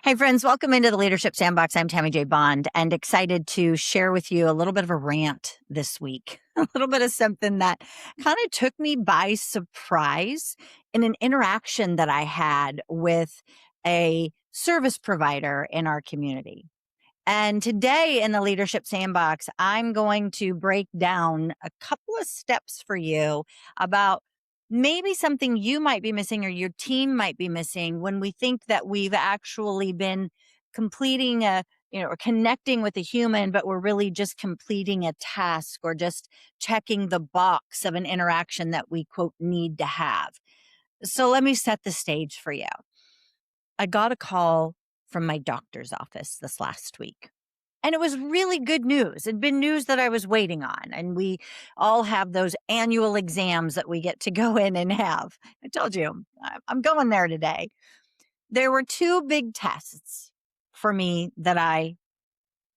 Hey, friends, welcome into the Leadership Sandbox. I'm Tammy J. Bond and excited to share with you a little bit of a rant this week, a little bit of something that kind of took me by surprise in an interaction that I had with a service provider in our community. And today in the Leadership Sandbox, I'm going to break down a couple of steps for you about maybe something you might be missing or your team might be missing when we think that we've actually been completing or connecting with a human, but we're really just completing a task or just checking the box of an interaction that we quote need to have. So let me set the stage for you. I got a call from my doctor's office this last week. And it was really good news. It'd been news that I was waiting on. And we all have those annual exams that we get to go in and have. I told you, I'm going there today. There were two big tests for me that I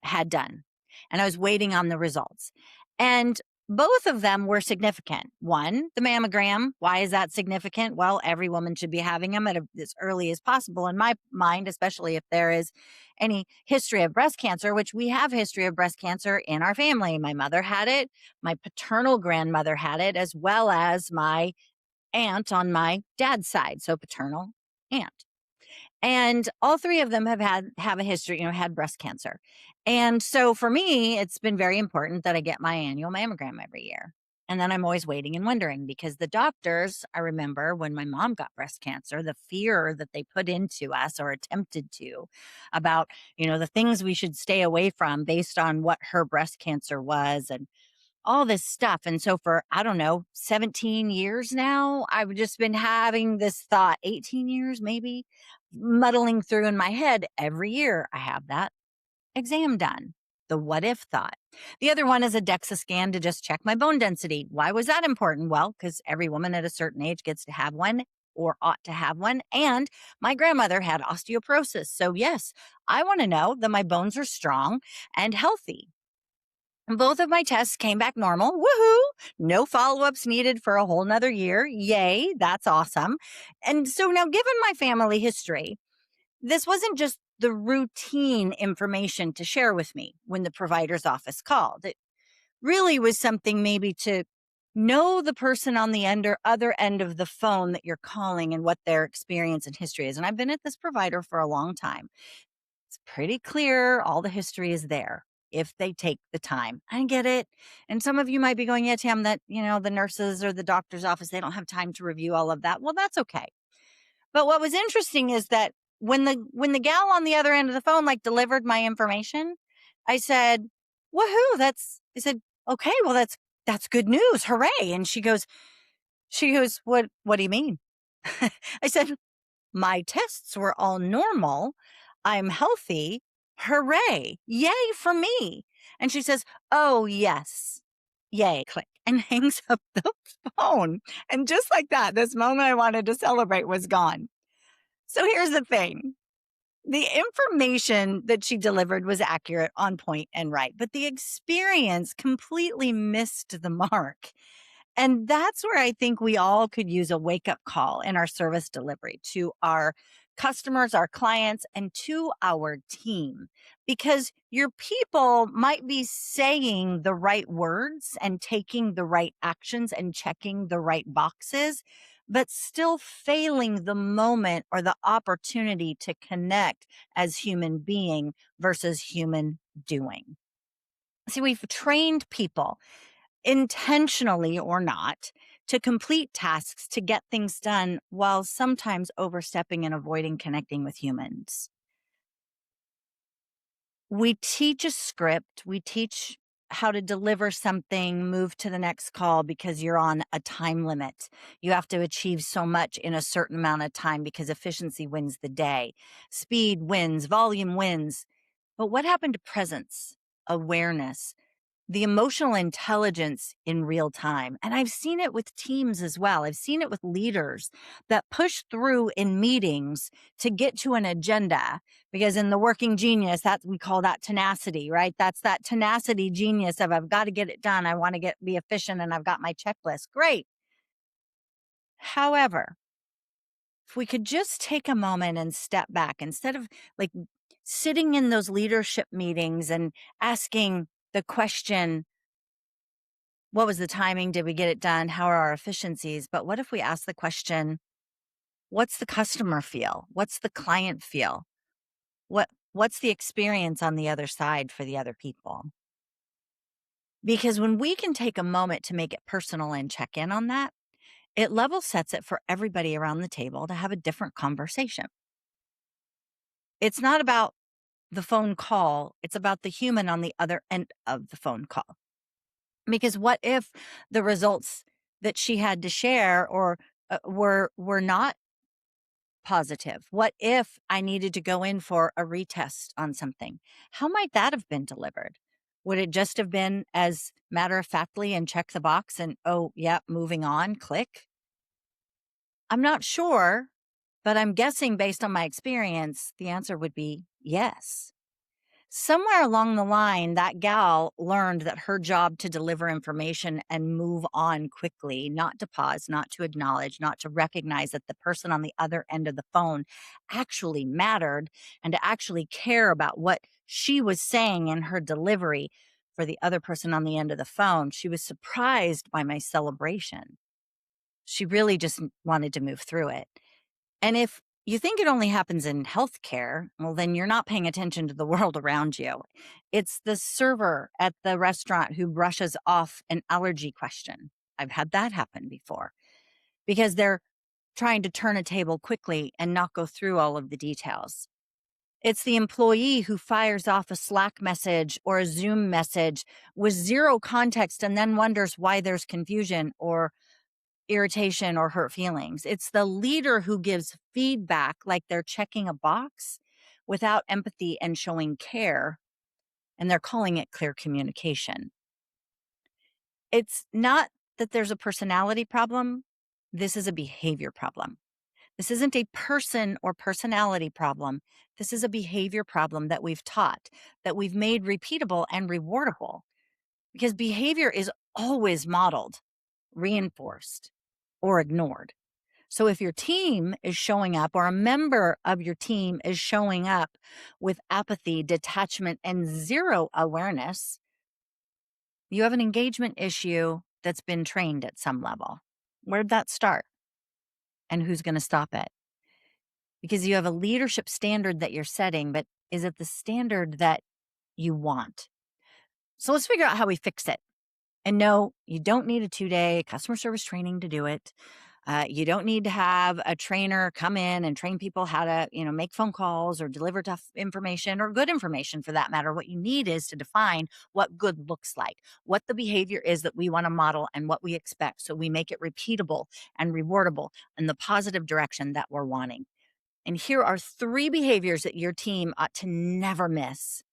had done, and I was waiting on the results. And both of them were significant. One, the mammogram. Why is that significant? Well, every woman should be having them as early as possible in my mind, especially if there is any history of breast cancer, which we have history of breast cancer in our family. My mother had it. My paternal grandmother had it, as well as my aunt on my dad's side. So paternal aunt. And all three of them have a history, had breast cancer. And so for me, it's been very important that I get my annual mammogram every year. And then I'm always waiting and wondering because the doctors, I remember when my mom got breast cancer, the fear that they put into us or attempted to about, the things we should stay away from based on what her breast cancer was and all this stuff. And so for, I don't know, 17 years now, I've just been having this thought, 18 years maybe, muddling through in my head. Every year I have that exam done. The what if thought. The other one is a DEXA scan to just check my bone density. Why was that important? Well, because every woman at a certain age gets to have one or ought to have one. And my grandmother had osteoporosis. So yes, I want to know that my bones are strong and healthy. Both of my tests came back normal. Woohoo! No follow-ups needed for a whole nother year. Yay, that's awesome. And so now, given my family history, this wasn't just the routine information to share with me when the provider's office called. It really was something maybe to know the person on the other end of the phone that you're calling and what their experience and history is. And I've been at this provider for a long time. It's pretty clear all the history is there if they take the time. I get it. And some of you might be going, yeah, Tam, that, the nurses or the doctor's office, they don't have time to review all of that. Well, that's okay. But what was interesting is that when the gal on the other end of the phone delivered my information, I said, woohoo, I said, okay, well, that's good news. Hooray. And she goes, what do you mean? I said, my tests were all normal. I'm healthy. Hooray. Yay for me. And she says, oh, yes. Yay. Click. And hangs up the phone. And just like that, this moment I wanted to celebrate was gone. So here's the thing. The information that she delivered was accurate, on point, and right. But the experience completely missed the mark. And that's where I think we all could use a wake-up call in our service delivery to our customers, our clients, and to our team. Because your people might be saying the right words and taking the right actions and checking the right boxes, but still failing the moment or the opportunity to connect as human being versus human doing. See, we've trained people intentionally or not, to complete tasks, to get things done while sometimes overstepping and avoiding connecting with humans. We teach a script, we teach how to deliver something, move to the next call because you're on a time limit. You have to achieve so much in a certain amount of time because efficiency wins the day. Speed wins, volume wins. But what happened to presence, awareness, the emotional intelligence in real time? And I've seen it with teams as well. I've seen it with leaders that push through in meetings to get to an agenda, because in the working genius, we call that tenacity, right? That's that tenacity genius of I've got to get it done. I want to be efficient and I've got my checklist. Great. However, if we could just take a moment and step back instead of like sitting in those leadership meetings and asking the question, what was the timing? Did we get it done? How are our efficiencies? But what if we ask the question, what's the customer feel? What's the client feel? What's the experience on the other side for the other people? Because when we can take a moment to make it personal and check in on that, it level sets it for everybody around the table to have a different conversation. It's not about the phone call, it's about the human on the other end of the phone call. Because what if the results that she had to share or were not positive? What if I needed to go in for a retest on something? How might that have been delivered? Would it just have been as matter of factly and check the box and, oh, yeah, moving on, click? I'm not sure, but I'm guessing based on my experience, the answer would be yes. Somewhere along the line, that gal learned that her job to deliver information and move on quickly, not to pause, not to acknowledge, not to recognize that the person on the other end of the phone actually mattered and to actually care about what she was saying in her delivery for the other person on the end of the phone. She was surprised by my celebration. She really just wanted to move through it. And if you think it only happens in healthcare, well, then you're not paying attention to the world around you. It's the server at the restaurant who brushes off an allergy question. I've had that happen before because they're trying to turn a table quickly and not go through all of the details. It's the employee who fires off a Slack message or a Zoom message with zero context and then wonders why there's confusion or irritation or hurt feelings. It's the leader who gives feedback like they're checking a box without empathy and showing care, and they're calling it clear communication. It's not that there's a personality problem. This is a behavior problem. This isn't a person or personality problem. This is a behavior problem that we've taught, that we've made repeatable and rewardable, because behavior is always modeled, reinforced, or ignored. So if your team is showing up or a member of your team is showing up with apathy, detachment, and zero awareness, you have an engagement issue that's been trained at some level. Where'd that start? And who's going to stop it? Because you have a leadership standard that you're setting, but is it the standard that you want? So let's figure out how we fix it. And no, you don't need a 2-day customer service training to do it. You don't need to have a trainer come in and train people how to, make phone calls or deliver tough information or good information for that matter. What you need is to define what good looks like, what the behavior is that we want to model and what we expect. So we make it repeatable and rewardable in the positive direction that we're wanting. And here are 3 behaviors that your team ought to never miss.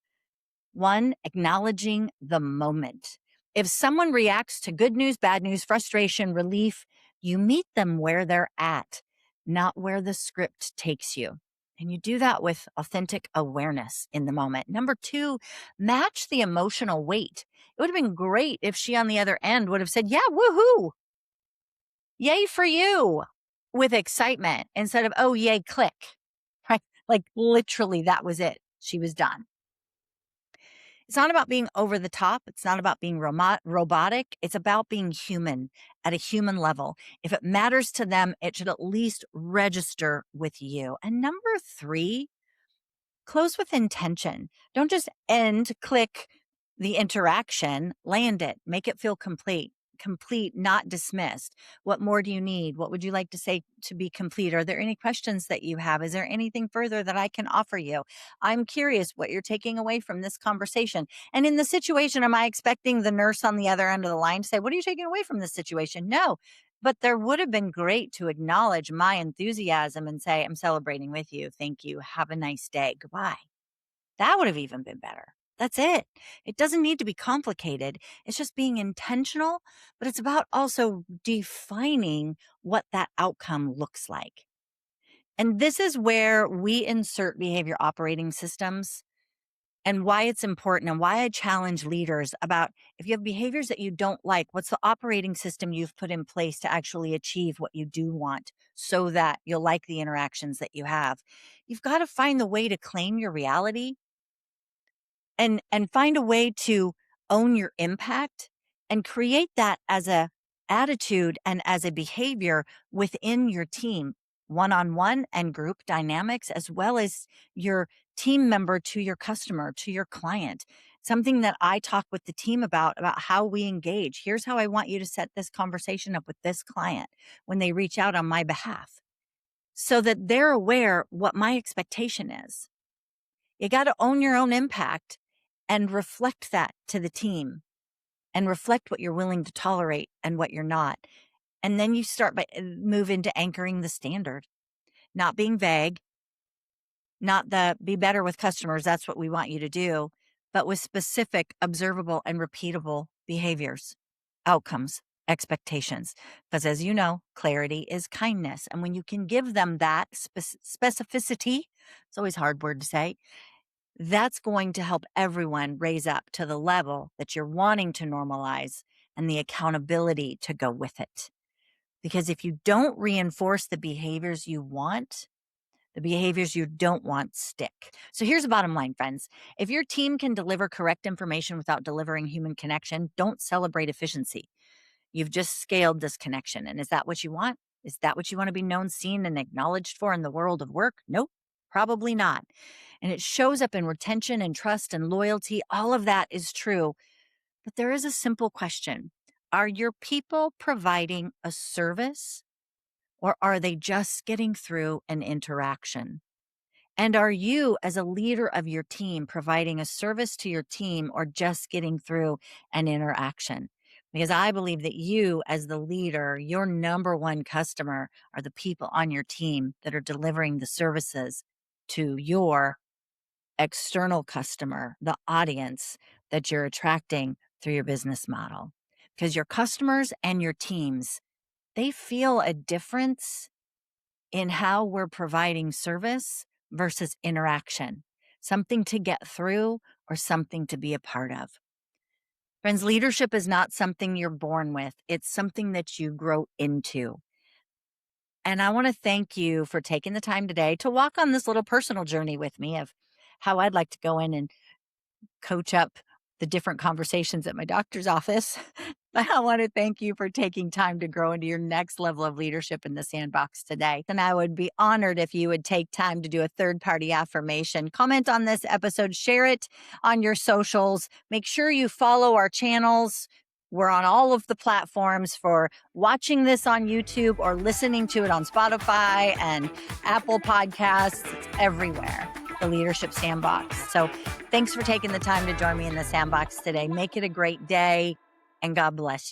1, acknowledging the moment. If someone reacts to good news, bad news, frustration, relief, you meet them where they're at, not where the script takes you. And you do that with authentic awareness in the moment. Number 2, match the emotional weight. It would have been great if she on the other end would have said, yeah, woohoo, yay for you, with excitement instead of, oh, yay, click, right? Like literally that was it. She was done. It's not about being over the top. It's not about being robotic. It's about being human at a human level. If it matters to them, it should at least register with you. And number 3, close with intention. Don't just click the interaction, land it, make it feel complete, not dismissed. What more do you need? What would you like to say to be complete? Are there any questions that you have? Is there anything further that I can offer you? I'm curious what you're taking away from this conversation. And in the situation, am I expecting the nurse on the other end of the line to say, what are you taking away from this situation? No. But there would have been great to acknowledge my enthusiasm and say, I'm celebrating with you. Thank you. Have a nice day. Goodbye. That would have even been better. That's it. It doesn't need to be complicated. It's just being intentional, but it's about also defining what that outcome looks like. And this is where we insert behavior operating systems and why it's important and why I challenge leaders about if you have behaviors that you don't like, what's the operating system you've put in place to actually achieve what you do want so that you'll like the interactions that you have. You've got to find the way to claim your reality and find a way to own your impact and create that as a attitude and as a behavior within your team, one-on-one and group dynamics, as well as your team member to your customer, to your client. Something that I talk with the team about how we engage. Here's how I want you to set this conversation up with this client when they reach out on my behalf so that they're aware what my expectation is. You got to own your own impact and reflect that to the team and reflect what you're willing to tolerate and what you're not. And then you start by move into anchoring the standard, not being vague, not the be better with customers. That's what we want you to do, but with specific, observable and repeatable behaviors, outcomes, expectations. Because as you know, clarity is kindness. And when you can give them that specificity, it's always a hard word to say, that's going to help everyone raise up to the level that you're wanting to normalize and the accountability to go with it. Because if you don't reinforce the behaviors you want, the behaviors you don't want stick. So here's the bottom line, friends. If your team can deliver correct information without delivering human connection, don't celebrate efficiency. You've just scaled disconnection. And is that what you want? Is that what you want to be known, seen, and acknowledged for in the world of work? Nope, probably not. And it shows up in retention and trust and loyalty. All of that is true. But there is a simple question. Are your people providing a service or are they just getting through an interaction? And are you, as a leader of your team, providing a service to your team or just getting through an interaction? Because I believe that you, as the leader, your number one customer are the people on your team that are delivering the services to your external customer, the audience that you're attracting through your business model. Because your customers and your teams, they feel a difference in how we're providing service versus interaction, something to get through or something to be a part of. Friends, leadership is not something you're born with. It's something that you grow into. And I want to thank you for taking the time today to walk on this little personal journey with me of how I'd like to go in and coach up the different conversations at my doctor's office. But I want to thank you for taking time to grow into your next level of leadership in the sandbox today. And I would be honored if you would take time to do a third-party affirmation. Comment on this episode, share it on your socials. Make sure you follow our channels. We're on all of the platforms for watching this on YouTube or listening to it on Spotify and Apple Podcasts. It's everywhere, the Leadership Sandbox. So thanks for taking the time to join me in the sandbox today. Make it a great day, and God bless you.